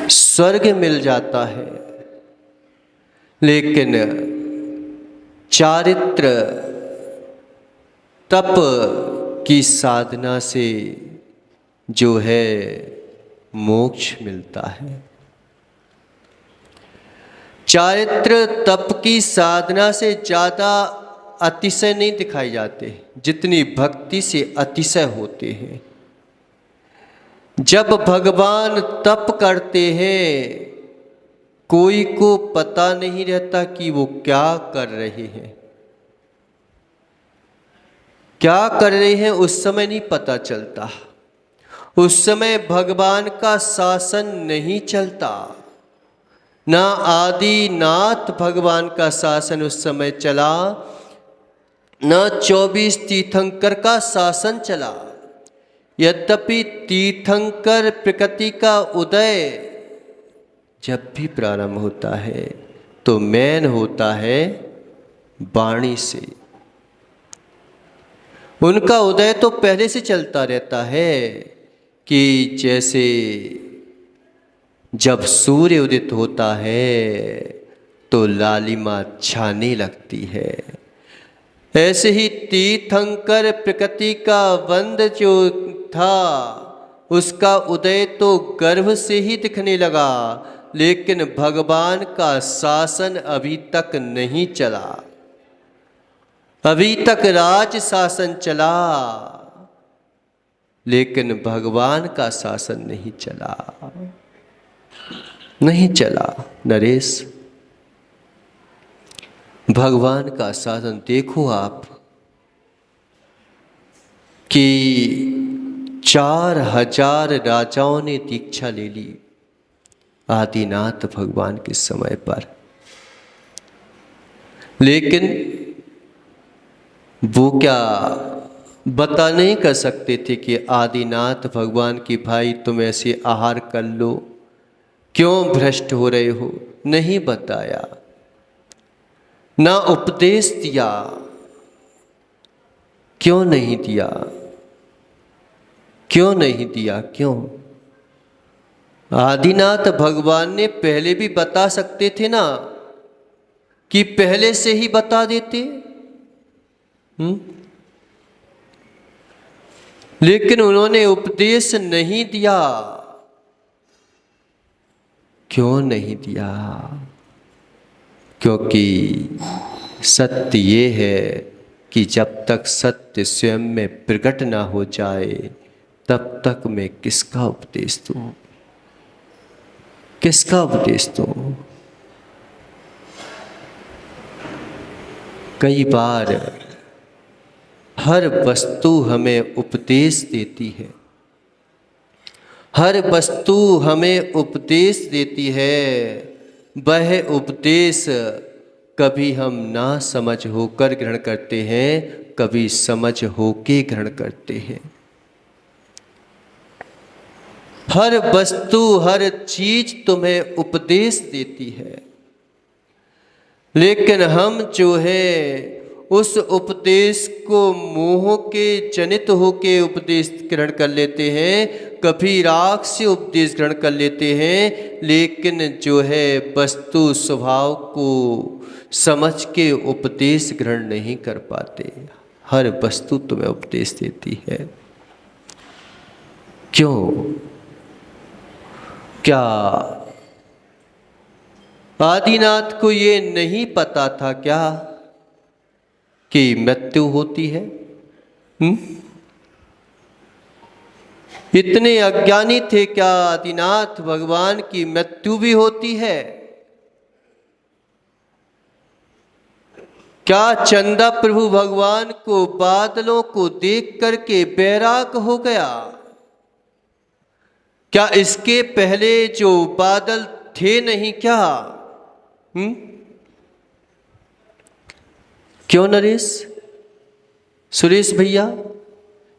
स्वर्ग मिल जाता है, लेकिन चारित्र तप की साधना से जो है मोक्ष मिलता है। चारित्र तप की साधना से ज़्यादा अतिशय नहीं दिखाए जाते जितनी भक्ति से अतिशय होते हैं। जब भगवान तप करते हैं, कोई को पता नहीं रहता कि वो क्या कर रहे हैं। क्या कर रहे हैं उस समय नहीं पता चलता। उस समय भगवान का शासन नहीं चलता, ना आदिनाथ भगवान का शासन उस समय चला, न 24 तीर्थंकर का शासन चला। यद्यपि तीर्थंकर प्रकृति का उदय जब भी प्रारंभ होता है तो मैन होता है वाणी से। उनका उदय तो पहले से चलता रहता है कि जैसे जब सूर्य उदित होता है तो लालिमा छाने लगती है, ऐसे ही तीर्थंकर प्रकृति का बंध जो था उसका उदय तो गर्भ से ही दिखने लगा, लेकिन भगवान का शासन अभी तक नहीं चला। अभी तक राज शासन चला, लेकिन भगवान का शासन नहीं चला, नहीं चला। नरेश, भगवान का शासन देखो आप कि 4000 राजाओं ने दीक्षा ले ली आदिनाथ भगवान के समय पर, लेकिन वो क्या बता नहीं कर सकते थे कि आदिनाथ भगवान की भाई तुम ऐसे आहार कर लो, क्यों भ्रष्ट हो रहे हो? नहीं बताया, ना उपदेश दिया। क्यों नहीं दिया? क्यों नहीं दिया? क्यों? आदिनाथ भगवान ने पहले भी बता सकते थे ना, कि पहले से ही बता देते। लेकिन उन्होंने उपदेश नहीं दिया। क्यों नहीं दिया? क्योंकि सत्य ये है कि जब तक सत्य स्वयं में प्रकट ना हो जाए तब तक मैं किसका उपदेश दूं? किसका उपदेश दूं? कई बार हर वस्तु हमें उपदेश देती है, हर वस्तु हमें उपदेश देती है। वह उपदेश कभी हम ना समझ होकर ग्रहण करते हैं, कभी समझ होके ग्रहण करते हैं। हर वस्तु हर चीज तुम्हें उपदेश देती है, लेकिन हम जो है उस उपदेश को मोह के जनित होके उपदेश ग्रहण कर लेते हैं, कभी राग से उपदेश ग्रहण कर लेते हैं, लेकिन जो है वस्तु स्वभाव को समझ के उपदेश ग्रहण नहीं कर पाते। हर वस्तु तुम्हें उपदेश देती है। क्यों? क्या आदिनाथ को ये नहीं पता था क्या कि मृत्यु होती है? इतने अज्ञानी थे क्या आदिनाथ भगवान की मृत्यु भी होती है? क्या चंदा प्रभु भगवान को बादलों को देख करके बैराग हो गया? क्या इसके पहले जो बादल थे नहीं क्या? क्यों नरेश, सुरेश भैया,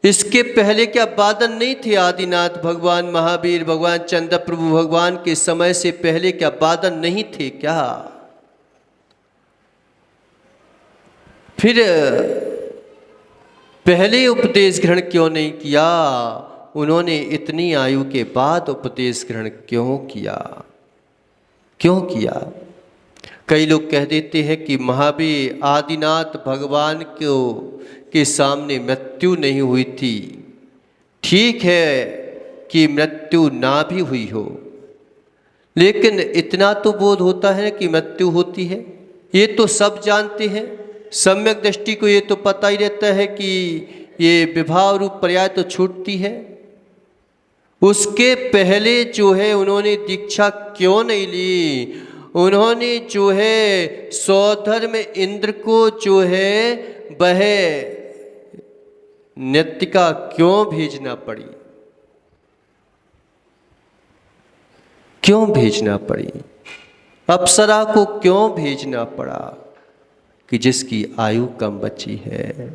इसके पहले क्या बादल नहीं थे? आदिनाथ भगवान, महावीर भगवान, चंद्र प्रभु भगवान के समय से पहले क्या बादल नहीं थे क्या? फिर पहले उपदेश ग्रहण क्यों नहीं किया? उन्होंने इतनी आयु के बाद उपदेश ग्रहण क्यों किया? क्यों किया? कई लोग कह देते हैं कि महावीर आदिनाथ भगवान के सामने मृत्यु नहीं हुई थी। ठीक है कि मृत्यु ना भी हुई हो, लेकिन इतना तो बोध होता है कि मृत्यु होती है, ये तो सब जानते हैं। सम्यक दृष्टि को ये तो पता ही रहता है कि ये विवाह रूप पर्याय तो छूटती है। उसके पहले जो है उन्होंने दीक्षा क्यों नहीं ली? उन्होंने जो है सौधर्म इंद्र को जो है वह नृत्यिका क्यों भेजना पड़ी? क्यों भेजना पड़ी? अप्सरा को क्यों भेजना पड़ा कि जिसकी आयु कम बची है?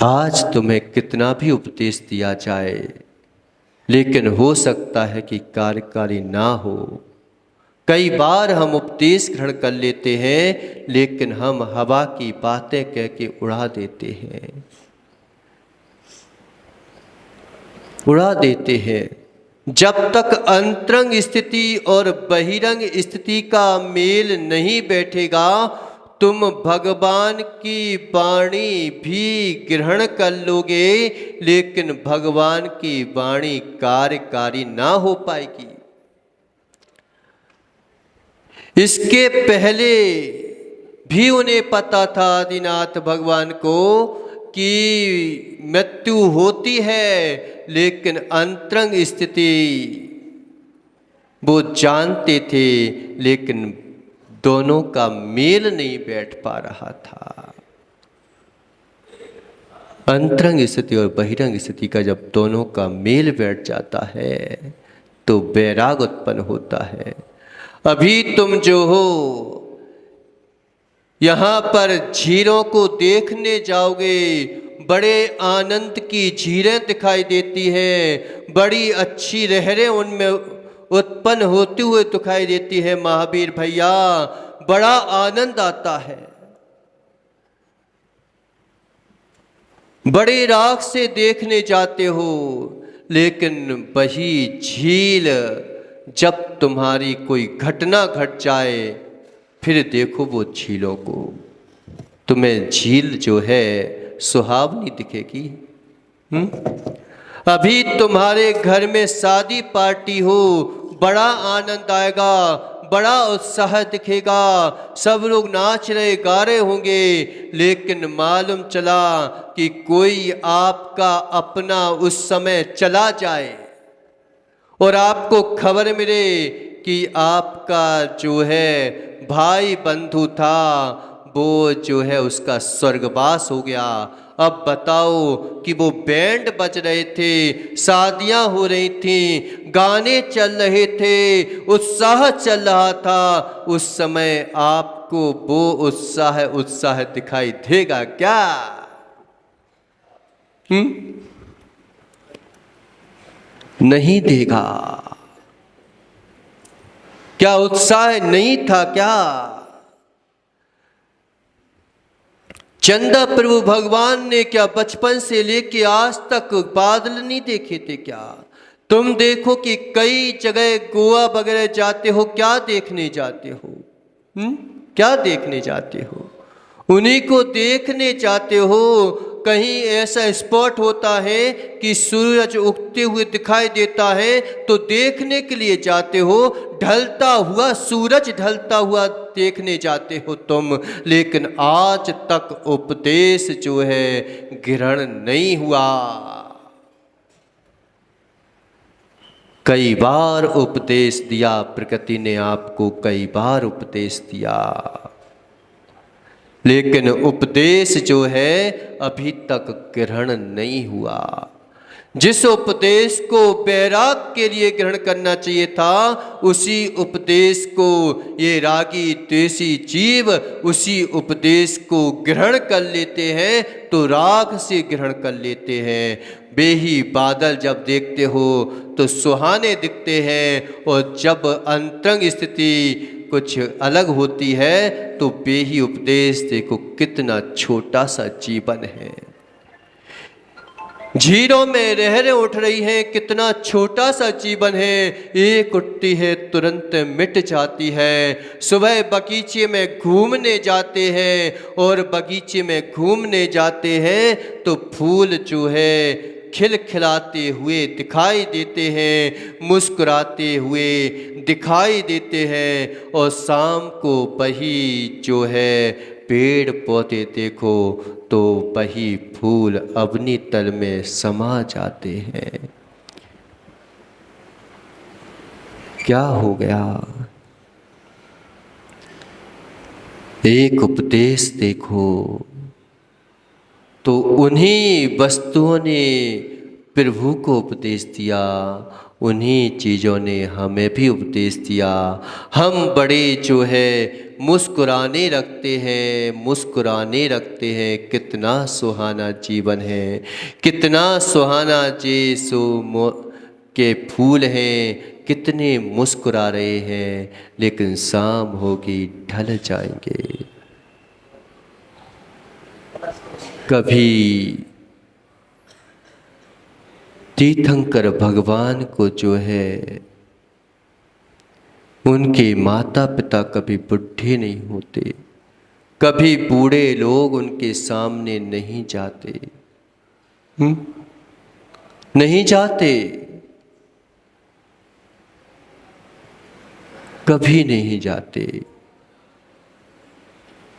आज तुम्हें कितना भी उपदेश दिया जाए, लेकिन हो सकता है कि कार्यकारी ना हो। कई बार हम उपदेश ग्रहण कर लेते हैं, लेकिन हम हवा की बातें कह के उड़ा देते हैं, उड़ा देते हैं। जब तक अंतरंग स्थिति और बहिरंग स्थिति का मेल नहीं बैठेगा, तुम भगवान की वाणी भी ग्रहण कर लोगे, लेकिन भगवान की वाणी कार्यकारी ना हो पाएगी। इसके पहले भी उन्हें पता था आदिनाथ भगवान को कि मृत्यु होती है, लेकिन अंतरंग स्थिति वो जानते थे, लेकिन दोनों का मेल नहीं बैठ पा रहा था। अंतरंग स्थिति और बहिरंग स्थिति का जब दोनों का मेल बैठ जाता है तो वैराग उत्पन्न होता है। अभी तुम जो हो यहाँ पर झीलों को देखने जाओगे, बड़े आनंद की झीलें दिखाई देती हैं, बड़ी अच्छी लहरें उनमें उत्पन्न होते हुए दिखाई देती है। महावीर भैया, बड़ा आनंद आता है, बड़े राग से देखने जाते हो, लेकिन वही झील जब तुम्हारी कोई घटना घट जाए, फिर देखो वो झीलों को, तुम्हें झील जो है सुहावनी दिखेगी। अभी तुम्हारे घर में शादी पार्टी हो, बड़ा आनंद आएगा, बड़ा उत्साह दिखेगा, सब लोग नाच रहे गा रहे होंगे, लेकिन मालूम चला कि कोई आपका अपना उस समय चला जाए और आपको खबर मिले कि आपका जो है भाई बंधु था, वो जो है उसका स्वर्गवास हो गया। अब बताओ कि वो बैंड बज रहे थे, शादियां हो रही थी, गाने चल रहे थे, उत्साह चल रहा था, उस समय आपको वो उत्साह दिखाई देगा क्या? नहीं देगा। क्या उत्साह नहीं था क्या? चंदा प्रभु भगवान ने क्या बचपन से लेके आज तक बादल नहीं देखे थे क्या? तुम देखो कि कई जगह गोवा वगैरह जाते हो, क्या देखने जाते हो? क्या देखने जाते हो? उन्हीं को देखने जाते हो। कहीं ऐसा स्पॉट होता है कि सूरज उगते हुए दिखाई देता है तो देखने के लिए जाते हो, ढलता हुआ सूरज ढलता हुआ देखने जाते हो तुम, लेकिन आज तक उपदेश जो है ग्रहण नहीं हुआ। कई बार उपदेश दिया, प्रकृति ने आपको कई बार उपदेश दिया, लेकिन उपदेश जो है अभी तक ग्रहण नहीं हुआ। जिस उपदेश को वैराग के लिए ग्रहण करना चाहिए था, उसी उपदेश को ये रागी द्वेषी जीव उसी उपदेश को ग्रहण कर लेते हैं, तो राग से ग्रहण कर लेते हैं। बेही बादल जब देखते हो तो सुहाने दिखते हैं, और जब अंतरंग स्थिति कुछ अलग होती है तो बेही उपदेश देखो कितना छोटा सा जीवन है। झीलों में लहरें उठ रही हैं, कितना छोटा सा जीवन है, एक उठती है तुरंत मिट जाती है। सुबह बगीचे में घूमने जाते हैं और बगीचे में घूमने जाते हैं तो फूल जो है खिलखिलाते हुए दिखाई देते हैं, मुस्कुराते हुए दिखाई देते हैं, और शाम को वही जो है पेड़ पौधे देखो तो वही फूल अग्नि तल में समा जाते हैं। क्या हो गया? एक उपदेश देखो तो उन्हीं वस्तुओं ने प्रभु को उपदेश दिया, उन्हीं चीज़ों ने हमें भी उपदेश दिया। हम बड़े जो है मुस्कुराने रखते हैं, मुस्कुराने रखते हैं। कितना सुहाना जीवन है, कितना सुहाना यीशु के फूल हैं, कितने मुस्कुरा रहे हैं, लेकिन शाम होगी ढल जाएंगे। कभी तीर्थंकर भगवान को जो है उनके माता पिता कभी बुढ़े नहीं होते, कभी बूढ़े लोग उनके सामने नहीं जाते, नहीं जाते, कभी नहीं जाते।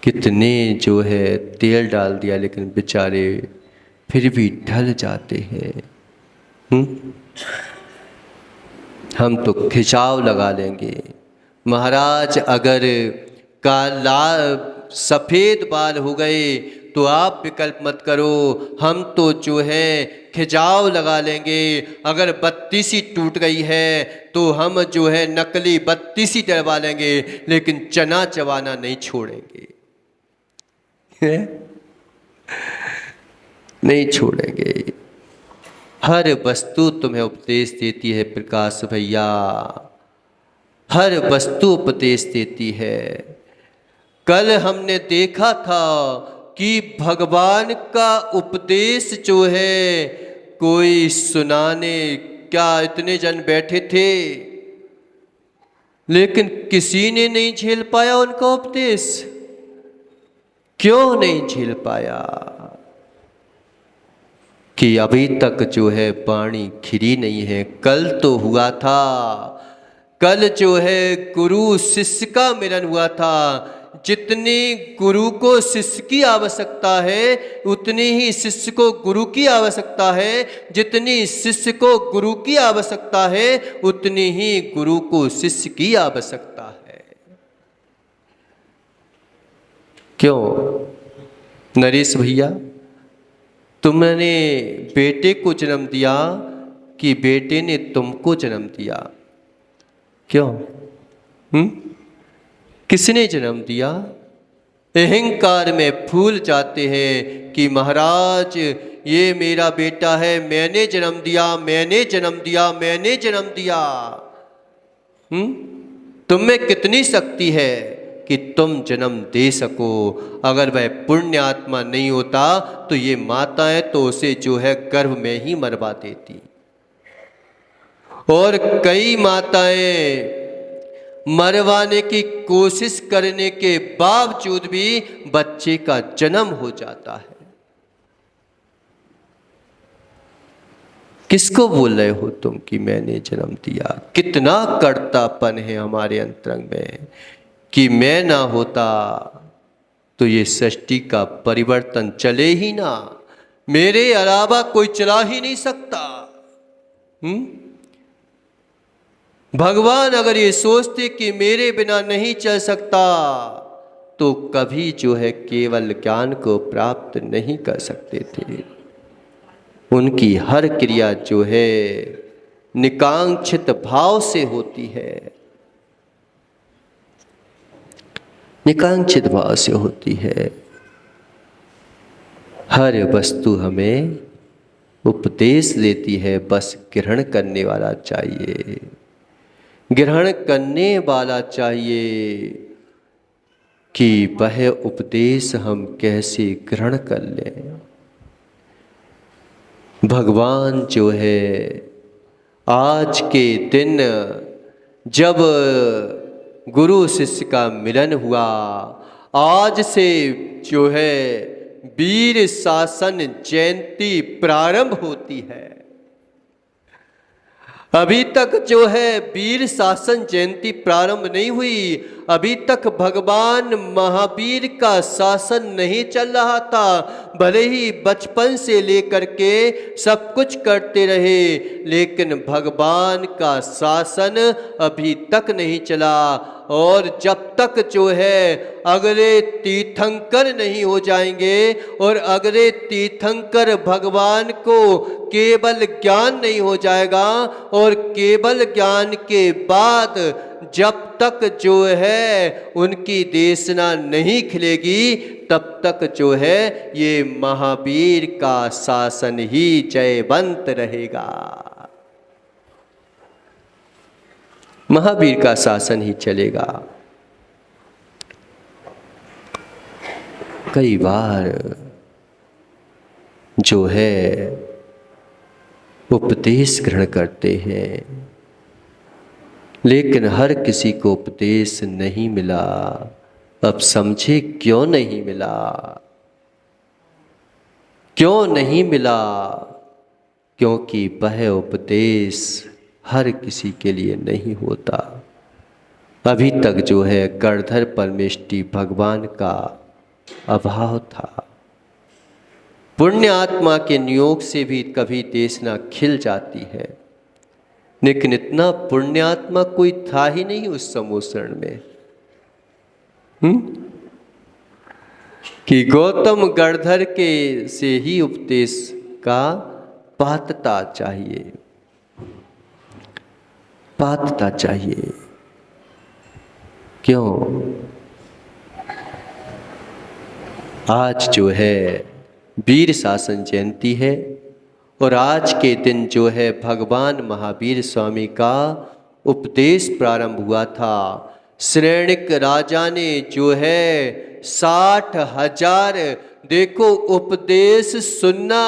कितने जो है तेल डाल दिया लेकिन बेचारे फिर भी ढल जाते हैं। हम तो खिंचाव लगा लेंगे। महाराज अगर काला सफ़ेद बाल हो गए तो आप विकल्प मत करो, हम तो जो है खिंचाव लगा लेंगे। अगर बत्तीसी टूट गई है तो हम जो है नकली बत्तीसी डलवा लेंगे, लेकिन चना चबाना नहीं छोड़ेंगे। नहीं छोड़ेंगे। हर वस्तु तुम्हें उपदेश देती है प्रकाश भैया, हर वस्तु उपदेश देती है। कल हमने देखा था कि भगवान का उपदेश जो है कोई सुनाने, क्या इतने जन बैठे थे लेकिन किसी ने नहीं झेल पाया उनका उपदेश। क्यों नहीं झेल पाया? कि अभी तक जो है पानी खिरी नहीं है। कल तो हुआ था, कल जो है गुरु शिष्य का मिलन हुआ था। जितनी गुरु को शिष्य की आवश्यकता है उतनी ही शिष्य को गुरु की आवश्यकता है, जितनी शिष्य को गुरु की आवश्यकता है उतनी ही गुरु को शिष्य की आवश्यकता है। क्यों नरेश भैया, तुमने बेटे को जन्म दिया कि बेटे ने तुमको जन्म दिया? क्यों? किसने जन्म दिया? अहंकार में भूल जाते हैं कि महाराज ये मेरा बेटा है, मैंने जन्म दिया, मैंने जन्म दिया, मैंने जन्म दिया। तुम में कितनी शक्ति है कि तुम जन्म दे सको। अगर वह पुण्य आत्मा नहीं होता तो ये माताएं तो उसे जो है गर्भ में ही मरवा देती। और कई माताएं मरवाने की कोशिश करने के बावजूद भी बच्चे का जन्म हो जाता है। किसको बोल रहे हो तुम कि मैंने जन्म दिया? कितना कर्तापन है हमारे अंतरंग में कि मैं ना होता तो ये सृष्टि का परिवर्तन चले ही ना, मेरे अलावा कोई चला ही नहीं सकता। भगवान अगर ये सोचते कि मेरे बिना नहीं चल सकता तो कभी जो है केवल ज्ञान को प्राप्त नहीं कर सकते थे। उनकी हर क्रिया जो है निकांक्षित भाव से होती है, निकांक्षित भाव से होती है। हर वस्तु हमें उपदेश देती है, बस ग्रहण करने वाला चाहिए, ग्रहण करने वाला चाहिए कि वह उपदेश हम कैसे ग्रहण कर लें। भगवान जो है आज के दिन जब गुरु शिष्य का मिलन हुआ, आज से जो है वीर शासन जयंती प्रारंभ होती है। अभी तक जो है वीर शासन जयंती प्रारंभ नहीं हुई, अभी तक भगवान महावीर का शासन नहीं चल रहा था। भले ही बचपन से लेकर के सब कुछ करते रहे, लेकिन भगवान का शासन अभी तक नहीं चला। और जब तक जो है अगले तीर्थंकर नहीं हो जाएंगे और अगले तीर्थंकर भगवान को केवल ज्ञान नहीं हो जाएगा, और केवल ज्ञान के बाद जब तक जो है उनकी देशना नहीं खिलेगी, तब तक जो है ये महावीर का शासन ही जयवंत रहेगा। महावीर का शासन ही चलेगा। कई बार जो है उपदेश ग्रहण करते हैं, लेकिन हर किसी को उपदेश नहीं मिला। अब समझे क्यों नहीं मिला? क्यों नहीं मिला? क्योंकि वह उपदेश हर किसी के लिए नहीं होता। अभी तक जो है गणधर परमेष्टि भगवान का अभाव था। पुण्य आत्मा के नियोग से भी कभी देशना खिल जाती है, लेकिन इतना पुण्यात्मा कोई था ही नहीं उस समोसरण में कि गौतम गणधर के से ही उपदेश का पात्रता चाहिए, पात्रता चाहिए। क्यों? आज जो है वीर शासन जयंती है, और आज के दिन जो है भगवान महावीर स्वामी का उपदेश प्रारंभ हुआ था। श्रेणिक राजा ने जो है 60,000, देखो उपदेश सुनना,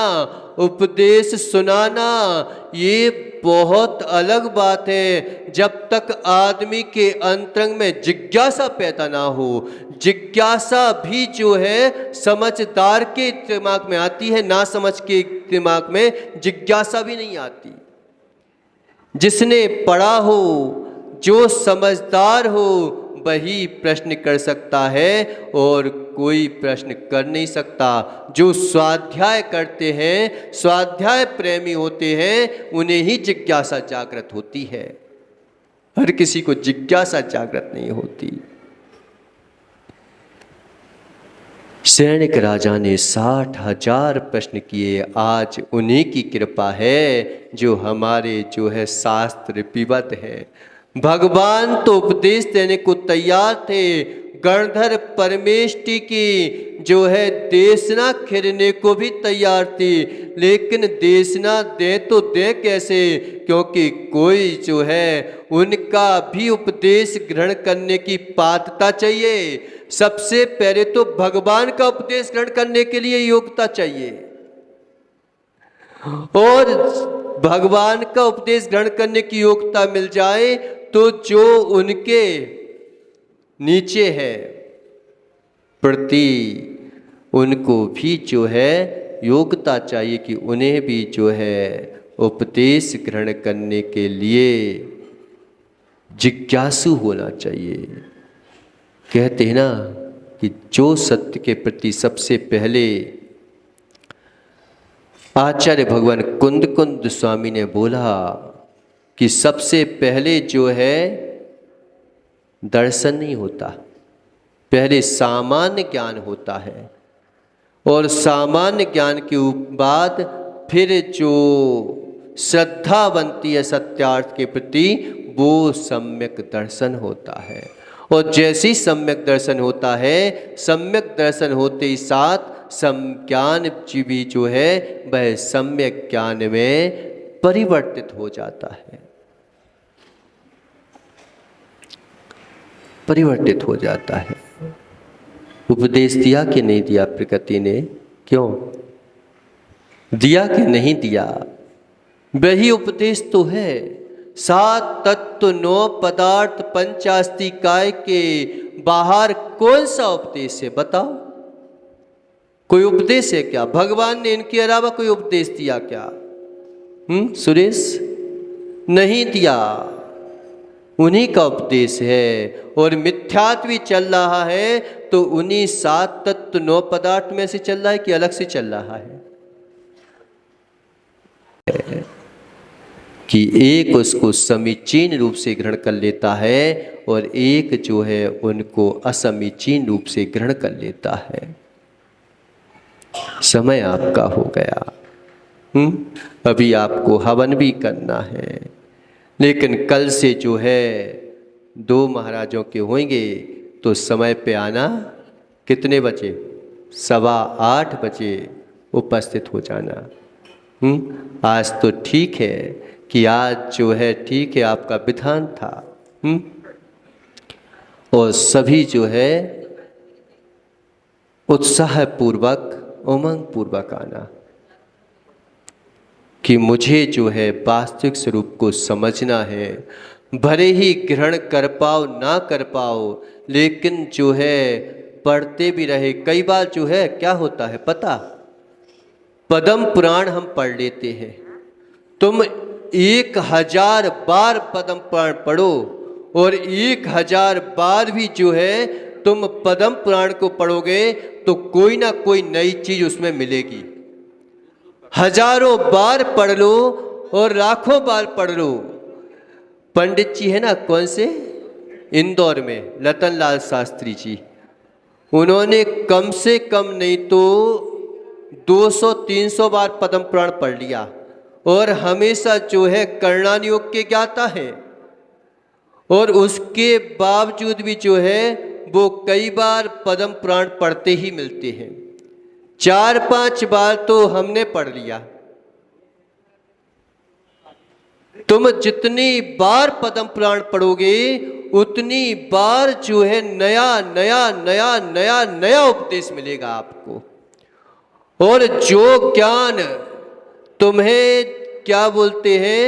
उपदेश सुनाना ये बहुत अलग बात है। जब तक आदमी के अंतरंग में जिज्ञासा पैदा ना हो, जिज्ञासा भी जो है समझदार के दिमाग में आती है, ना समझ के दिमाग में जिज्ञासा भी नहीं आती। जिसने पढ़ा हो, जो समझदार हो, वही प्रश्न कर सकता है और कोई प्रश्न कर नहीं सकता। जो स्वाध्याय करते हैं, स्वाध्याय प्रेमी होते हैं, उन्हें ही जिज्ञासा जागृत होती है। हर किसी को जिज्ञासा जागृत नहीं होती। सैनिक राजा ने 60,000 प्रश्न किए। आज उन्हीं की कृपा है जो हमारे जो है शास्त्र विवत है। भगवान तो उपदेश देने को तैयार थे, गणधर परमेष्टि की जो है देशना खिरने को भी तैयार थी, लेकिन देशना दे तो दे कैसे? क्योंकि कोई जो है उनका भी उपदेश ग्रहण करने की पात्रता चाहिए। सबसे पहले तो भगवान का उपदेश ग्रहण करने के लिए योग्यता चाहिए, और भगवान का उपदेश ग्रहण करने की योग्यता मिल जाए तो जो उनके नीचे है प्रति, उनको भी जो है योग्यता चाहिए कि उन्हें भी जो है उपदेश ग्रहण करने के लिए जिज्ञासु होना चाहिए। कहते हैं ना कि जो सत्य के प्रति सबसे पहले आचार्य भगवान कुंद कुंद स्वामी ने बोला कि सबसे पहले जो है दर्शन नहीं होता, पहले सामान्य ज्ञान होता है, और सामान्य ज्ञान के बाद फिर जो श्रद्धा बनती है सत्यार्थ के प्रति, वो सम्यक दर्शन होता है। और जैसे ही सम्यक दर्शन होता है, सम्यक दर्शन होते ही साथ ज्ञान भी जो है वह सम्यक ज्ञान में परिवर्तित हो जाता है, परिवर्तित हो जाता है। उपदेश दिया कि नहीं दिया प्रकृति ने? क्यों? दिया कि नहीं दिया? वही उपदेश तो है। 7 तत्व 9 पदार्थ पंचास्ति काय के बाहर कौन सा उपदेश है बताओ? कोई उपदेश है क्या? भगवान ने इनके अलावा कोई उपदेश दिया क्या? सुरेश, नहीं दिया। उन्हीं का उपदेश है। और मिथ्यात्व भी चल रहा है तो उन्हीं 7 तत्व 9 पदार्थ में से चल रहा है कि अलग से चल रहा है? कि एक उसको समीचीन रूप से ग्रहण कर लेता है और एक जो है उनको असमीचीन रूप से ग्रहण कर लेता है। समय आपका हो गया। अभी आपको हवन भी करना है, लेकिन कल से जो है 2 महाराजों के होंगे तो समय पे आना। कितने बजे? 8:15 बजे उपस्थित हो जाना। आज तो ठीक है कि आज जो है ठीक है आपका विधान था। और सभी जो है उत्साह पूर्वक उमंग पूर्वक आना कि मुझे जो है वास्तविक स्वरूप को समझना है। भले ही ग्रहण कर पाओ ना कर पाओ, लेकिन जो है पढ़ते भी रहे। कई बार जो है क्या होता है पता? पद्म पुराण हम पढ़ लेते हैं। तुम 1000 बार पद्म पुराण पढ़ो और 1000 बार भी जो है तुम पद्म पुराण को पढ़ोगे तो कोई ना कोई नई चीज उसमें मिलेगी। हजारों बार पढ़ लो और लाखों बार पढ़ लो। पंडित जी है ना, कौन से, इंदौर में रतन लाल शास्त्री जी, उन्होंने कम से कम नहीं तो 200-300 बार पद्म पुराण पढ़ लिया और हमेशा जो है करणान योग के ज्ञाता है। और उसके बावजूद भी जो है वो कई बार पद्म पुराण पढ़ते ही मिलते हैं। 4-5 बार तो हमने पढ़ लिया। तुम जितनी बार पद्म पुराण पढ़ोगे उतनी बार जो है नया नया नया नया नया उपदेश मिलेगा आपको। और जो ज्ञान तुम्हें क्या बोलते हैं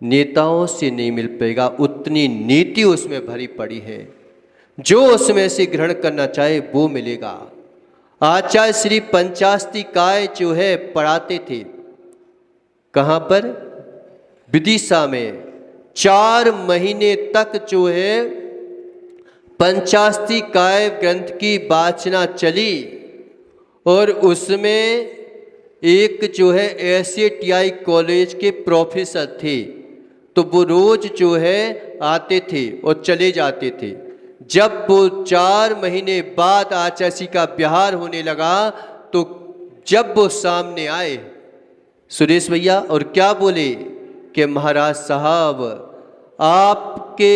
नेताओं से नहीं मिल पाएगा, उतनी नीति उसमें भरी पड़ी है। जो उसमें से ग्रहण करना चाहे वो मिलेगा। आचार्य श्री पंचास्ति काय जो है पढ़ाते थे, कहाँ पर? विदिशा में। 4 महीने तक जो है पंचास्ति काय ग्रंथ की वाचना चली और उसमें एक जो है SATI कॉलेज के प्रोफेसर थे, तो वो रोज जो है आते थे और चले जाते थे। जब वो 4 महीने बाद आचार्य का बिहार होने लगा तो जब वो सामने आए सुरेश भैया और क्या बोले कि महाराज साहब आपके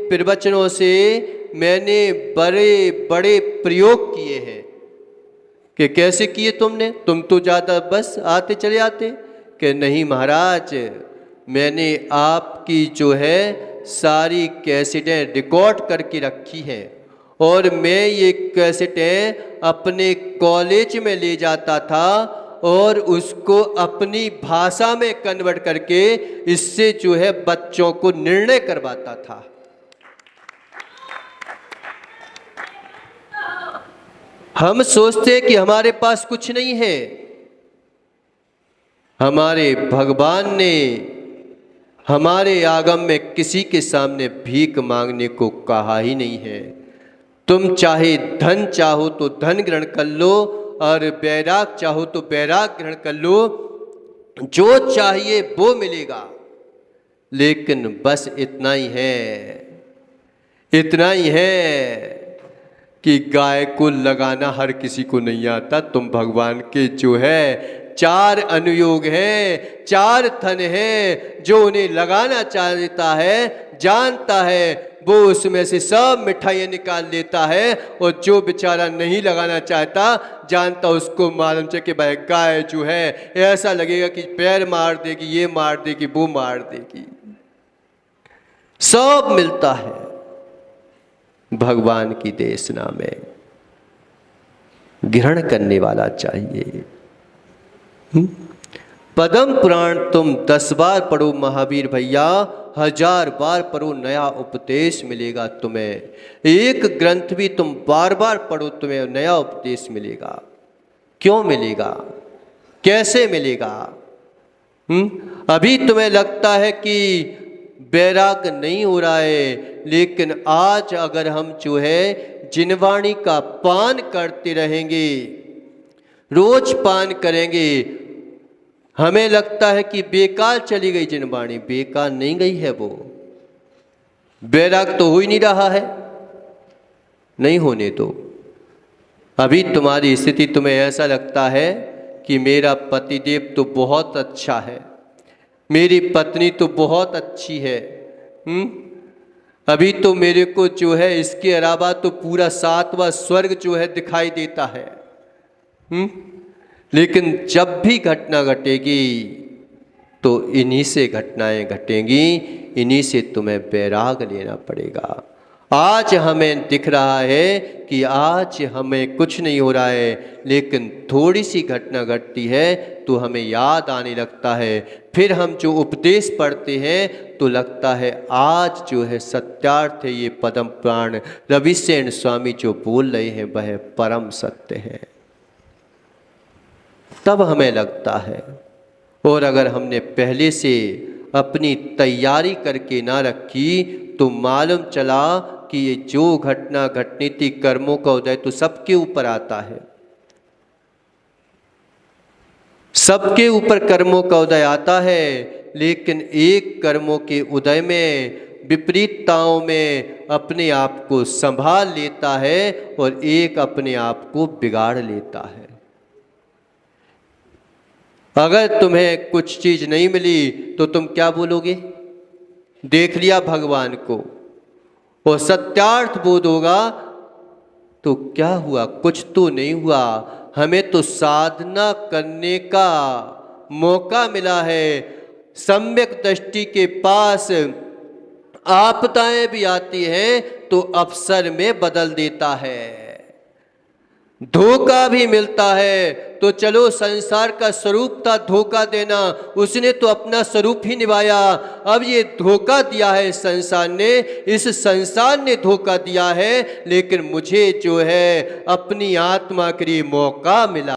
प्रवचनों से मैंने बड़े बड़े प्रयोग किए हैं। कि कैसे किए तुमने? तुम तो ज़्यादा बस आते चले आते। कि नहीं महाराज, मैंने आपकी जो है सारी कैसेटें रिकॉर्ड करके रखी है और मैं ये कैसेटें अपने कॉलेज में ले जाता था और उसको अपनी भाषा में कन्वर्ट करके इससे जो है बच्चों को निर्णय करवाता था। हम सोचते हैं कि हमारे पास कुछ नहीं है। हमारे भगवान ने हमारे आगम में किसी के सामने भीख मांगने को कहा ही नहीं है। तुम चाहे धन चाहो तो धन ग्रहण कर लो और वैराग चाहो तो वैराग ग्रहण कर लो, जो चाहिए वो मिलेगा। लेकिन बस इतना ही है, इतना ही है कि गाय को लगाना हर किसी को नहीं आता। तुम भगवान के जो है 4 अनुयोग हैं, 4 थन हैं, जो उन्हें लगाना चाहता है जानता है वो उसमें से सब मिठाइयाँ निकाल लेता है, और जो बेचारा नहीं लगाना चाहता जानता उसको मालूम है कि भाई गाय जो है ऐसा लगेगा कि पैर मार देगी, ये मार देगी, वो मार देगी। सब मिलता है भगवान की देशना में। ग्रहण करने वाला चाहिए। पद्म पुराण तुम 10 बार पढ़ो महावीर भैया, 1000 बार पढ़ो, नया उपदेश मिलेगा तुम्हें। एक ग्रंथ भी तुम बार बार पढ़ो, तुम्हें नया उपदेश मिलेगा। क्यों मिलेगा, कैसे मिलेगा? अभी तुम्हें लगता है कि वैराग नहीं हो रहा है, लेकिन आज अगर हम जो है जिनवाणी का पान करते रहेंगे, रोज पान करेंगे, हमें लगता है कि बेकार चली गई जिनवाणी। बेकार नहीं गई है, वो वैराग तो हो ही नहीं रहा है। नहीं होने दो। अभी तुम्हारी स्थिति, तुम्हें ऐसा लगता है कि मेरा पतिदेव तो बहुत अच्छा है, मेरी पत्नी तो बहुत अच्छी है, अभी तो मेरे को जो है इसके अलावा तो पूरा 7वां स्वर्ग जो है दिखाई देता है। लेकिन जब भी घटना घटेगी तो इन्हीं से घटनाएं घटेंगी, इन्हीं से तुम्हें वैराग लेना पड़ेगा। आज हमें दिख रहा है कि आज हमें कुछ नहीं हो रहा है, लेकिन थोड़ी सी घटना घटती है तो हमें याद आने लगता है। फिर हम जो उपदेश पढ़ते हैं तो लगता है आज जो है सत्यार्थ है, ये पद्म पुराण रविसेन स्वामी जो बोल रहे हैं वह परम सत्य है, तब हमें लगता है। और अगर हमने पहले से अपनी तैयारी करके ना रखी तो मालूम चला कि ये जो घटना घटनी थी, कर्मों का उदय तो सबके ऊपर आता है, सबके ऊपर कर्मों का उदय आता है, लेकिन एक कर्मों के उदय में विपरीतताओं में अपने आप को संभाल लेता है और एक अपने आप को बिगाड़ लेता है। अगर तुम्हें कुछ चीज नहीं मिली तो तुम क्या बोलोगे? देख लिया भगवान को, और सत्यार्थ बोध होगा तो क्या हुआ, कुछ तो नहीं हुआ, हमें तो साधना करने का मौका मिला है। सम्यक दृष्टि के पास आपदाएं भी आती हैं तो अवसर में बदल देता है, धोखा भी मिलता है तो चलो, संसार का स्वरूप था धोखा देना, उसने तो अपना स्वरूप ही निभाया। अब ये धोखा दिया है संसार ने, इस संसार ने धोखा दिया है, लेकिन मुझे जो है अपनी आत्मा के लिए मौका मिला।